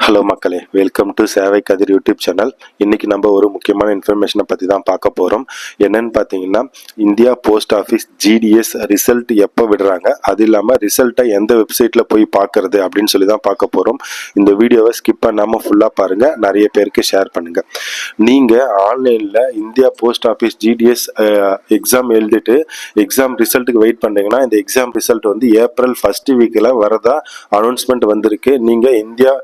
Hello மக்களே, welcome to சேவை கதிர் YouTube channel. இன்னைக்கு நம்ம ஒரு முக்கியமான இன்ஃபர்மேஷனை பற்றி தான் பார்க்க போகிறோம். என்னன்னு பார்த்தீங்கன்னா, India post office GDS result எப்போ விடுறாங்க, அது இல்லாமல் ரிசல்ட்டை எந்த வெப்சைட்டில் போய் பார்க்கறது அப்படின்னு சொல்லி தான் பார்க்க போகிறோம். இந்த வீடியோவை ஸ்கிப் பண்ணாமல் ஃபுல்லாக பாருங்கள், நிறைய பேருக்கு ஷேர் பண்ணுங்கள். நீங்கள் ஆன்லைனில் India post office GDS exam எழுதிட்டு எக்ஸாம் ரிசல்ட்டுக்கு வெயிட் பண்ணுறீங்கன்னா, இந்த எக்ஸாம் ரிசல்ட் வந்து ஏப்ரல் ஃபர்ஸ்ட் வீக்கில் வரதா அனௌன்ஸ்மெண்ட் வந்திருக்கு. நீங்கள் India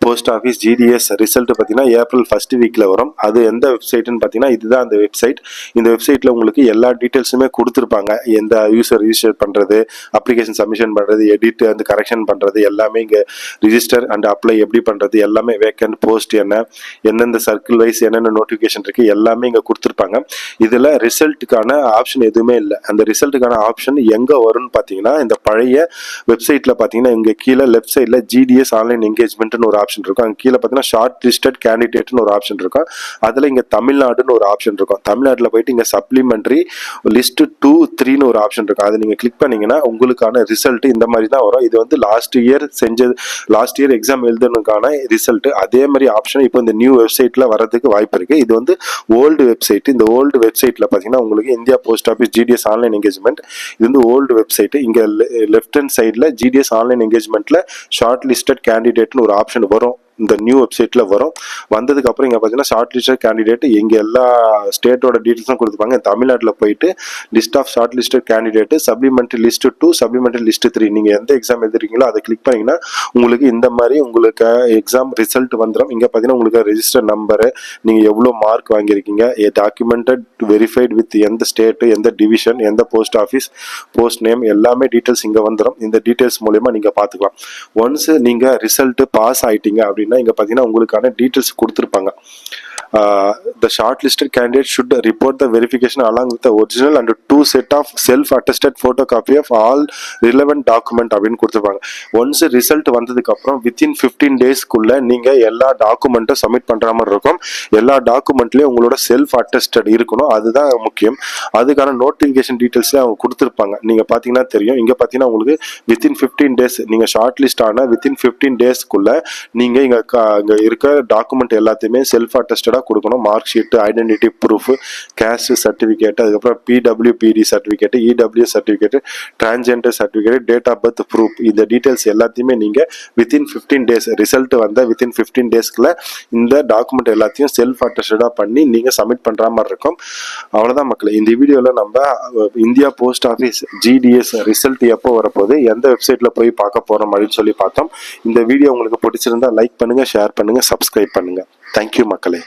post office GDS result பார்த்தீங்கன்னா ஏப்ரல் ஃபர்ஸ்ட் வீக்கில் வரும். அது எந்த வெப்சைட்னு பார்த்தீங்கன்னா இதுதான் அந்த வெப்சைட். இந்த வெப்சைட்டில் உங்களுக்கு எல்லா டீட்டெயில்ஸுமே கொடுத்துருப்பாங்க. எந்த யூசர் ரிஜிஸ்டர் பண்ணுறது, அப்ளிகேஷன் சப்மிஷன் பண்ணுறது, எடிட் அந்த கரெக்ஷன் பண்ணுறது எல்லாமே இங்கே ரிஜிஸ்டர் அண்ட் அப்ளை எப்படி பண்ணுறது எல்லாமே, வேக்கண்ட் போஸ்ட் என்ன, எந்தெந்த சர்க்கிள் வைஸ் என்னென்ன நோட்டிஃபிகேஷன் இருக்குது எல்லாமே இங்கே கொடுத்துருப்பாங்க. இதில் ரிசல்ட்டுக்கான ஆப்ஷன் எதுவுமே இல்லை. அந்த ரிசல்ட்டுக்கான ஆப்ஷன் எங்கே வரும்னு பார்த்தீங்கன்னா, இந்த பழைய வெப்சைட்டில் பார்த்தீங்கன்னா இங்கே கீழே லெஃப்ட் சைடில் ஜிடிஎஸ் ஆன்லைன் என்கேஜ்மெண்ட்னு ஒரு ஆப்ஷன் இருக்கும். அங்கே கீழே பார்த்தீங்கன்னா ஷார்ட் லிஸ்டட் கேண்டிடேட்னு ஒரு ஆப்ஷன் இருக்கும். அதில் இங்கே தமிழ்நாடுன்னு ஒரு ஆப்ஷன் இருக்கும். தமிழ்நாட்டில் போயிட்டு இங்கே சப்ளிமெண்ட்ரி லிஸ்ட் 2, 3ன்னு ஒரு ஆப்ஷன் இருக்கும். அதை நீங்கள் கிளிக் பண்ணீங்கன்னா உங்களுக்கான ரிசல்ட் இந்த மாதிரி தான் வரும். இது வந்து லாஸ்ட் இயர் எக்ஸாம் எழுதுனதுக்கான ரிசல்ட். அதே மாதிரி ஆப்ஷன் இப்போ இந்த நியூ வெப்சைட்டில் வரதுக்கு வாய்ப்பு இருக்குது. இது வந்து ஓல்டு வெப்சைட். இந்த ஓல்டு வெப்சைட்டில் பார்த்தீங்கன்னா உங்களுக்கு India post office GDS online engagement, இது வந்து ஓல்டு வெப்சைட். இங்கே லெஃப்ட் ஹேண்ட் சைடில் ஜிடிஎஸ் ஆன்லைன் என்கேஜ்மெண்ட்டில் ஷார்ட் லிஸ்டட் கேண்டிடேட்னு ஒரு ஆப்ஷன் வரும். இந்த நியூ வெப்சைட்டில் வரும். வந்ததுக்கு அப்புறம் இங்கே பார்த்தீங்கன்னா ஷார்ட் லிஸ்டட் கேண்டிடேட் இங்கே எல்லா ஸ்டேட்டோட டீட்டெயில்ஸும் கொடுத்துருப்பாங்க. தமிழ்நாட்டில் போயிட்டு list of short listed candidate, supplementary list 2, supplementary list 3, நீங்கள் எந்த எக்ஸாம் எழுதுறீங்களோ அதை கிளிக் பண்ணிங்கன்னா உங்களுக்கு இந்த மாதிரி உங்களுக்கு எக்ஸாம் ரிசல்ட் வந்துடும். இங்கே பார்த்தீங்கன்னா உங்களுக்கு ரெஜிஸ்டர் நம்பரு, நீங்கள் எவ்வளோ மார்க் வாங்கியிருக்கீங்க, டாக்குமெண்டட் வெரிஃபைட் வித் எந்த ஸ்டேட்டு, எந்த டிவிஷன், எந்த போஸ்ட் ஆஃபீஸ், போஸ்ட் நேம் எல்லாமே டீட்டெயில்ஸ் இங்கே வந்துடும். இந்த டீட்டெயில்ஸ் மூலமா நீங்கள் பார்த்துக்கலாம். ஒன்ஸ் நீங்கள் ரிசல்ட் பாஸ் ஆகிட்டீங்க அப்படின்னா இங்க பாத்தீங்கன்னா உங்களுக்கான டீடைல்ஸ் கொடுத்திருப்பாங்க. The shortlisted candidate should report the verification along with the original and 2 set of self-attested photocopy of all relevant document அப்படின்னு கொடுத்திருப்பாங்க. ஒன்ஸ் ரிசல்ட் வந்ததுக்கு அப்புறம் within 15 daysக்குள்ள நீங்க எல்லா டாக்குமெண்ட்டும் சப்மிட் பண்ற மாதிரி இருக்கும். எல்லா டாக்குமெண்ட்லயும் உங்களோட செல்ஃப் அட்டஸ்டட் இருக்கணும், அதுதான் முக்கியம். அதுக்கான நோட்டிபிகேஷன் டீடைல்ஸ் அவங்க கொடுத்திருப்பாங்க. நீங்க பாத்தீங்கன்னா தெரியும். இங்க பாத்தீங்கன்னா உங்களுக்கு within 15 days நீங்க ஷார்ட் லிஸ்ட் ஆன within 15 daysக்குள்ள நீங்க இங்க இருக்க டாக்குமெண்ட் எல்லாத்தையுமே செல்ஃப் அட்டஸ்டடா கொடுக்கணும். Mark sheet, identity proof, caste certificate, அதுக்கப்புறம் PWBD certificate, EWS certificate, transgender certificate, date of birth proof, இந்த டீடைல்ஸ் எல்லாத்தையுமே நீங்க வித்தின் 15 days ரிசல்ட் வந்த வித்தின் 15 daysக்குள்ள இந்த டாக்குமெண்ட் எல்லாத்தையும் செல்ஃப் அட்டஸ்டடா பண்ணி நீங்க சப்மிட் பண்ற மாதிரி இருக்கும். அவ்வளவுதான் மக்களே. இந்த வீடியோல நம்ம India post office GDS result எப்போ வரப்போகுது, எந்த வெப்சைட்ல போய் பார்க்க போறோம் அப்படின்னு சொல்லி பார்த்தோம். இந்த வீடியோ உங்களுக்கு பிடிச்சிருந்தா லைக் பண்ணுங்க, ஷேர் பண்ணுங்க, சப்ஸ்கிரைப் பண்ணுங்க. தேங்க்யூ மக்களே.